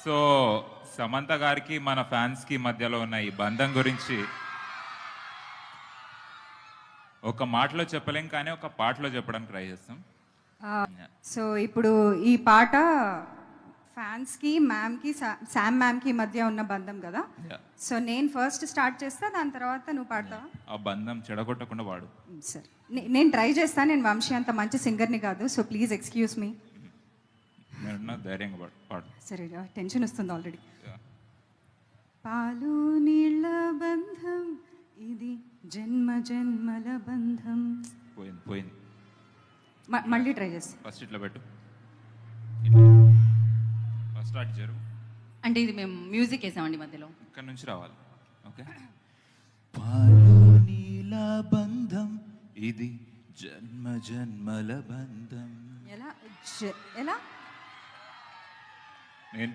So Samantha గారికి మన fans కి మధ్యలో ఉన్న ఈ బంధం గురించి ఒక మాటలో చెప్పలేం, కానీ ఒక పాటలో చెప్పడానికి ట్రై చేస్తాం. సో ఇప్పుడు ఈ పాట ఫ్యాన్స్కి మ్యామ్కి శామ్ మ్యామ్కి మధ్య ఉన్న బంధం కదా. Yeah. సో నేను ఫస్ట్ స్టార్ట్ చేస్తా, దాని తర్వాత నువ్వు పాడతావా? ఆ బంధం చెడగొట్టకుండా వాడు. సరే, నేను ట్రై చేస్తాను. నేను వంశీ అంత మంచి సింగర్ని కాదు, సో ప్లీజ్ ఎక్స్క్యూజ్ మీ. నేను ధైర్యంగా పాడు. సరే, టెన్షన్ వస్తుంది ఆల్రెడీ. Yeah. పాలు నీళ్ళ బంధం ఇది జన్మ జన్మల బంధం. పోయింది పోయింది. మళ్ళీ ట్రై చేస్తా. ఫస్ట్ ఇట్లా పెట్టు, ఫస్ట్ స్టార్ట్ జరుగు. అంటే ఇది మేము మ్యూజిక్ వేసామండి మధ్యలో. ఇక్కడ నుంచి రావాలి. ఓకే. పాలు నీల బంధం ఇది జన్మ జన్మల బంధం. ఎలా ఎలా నేను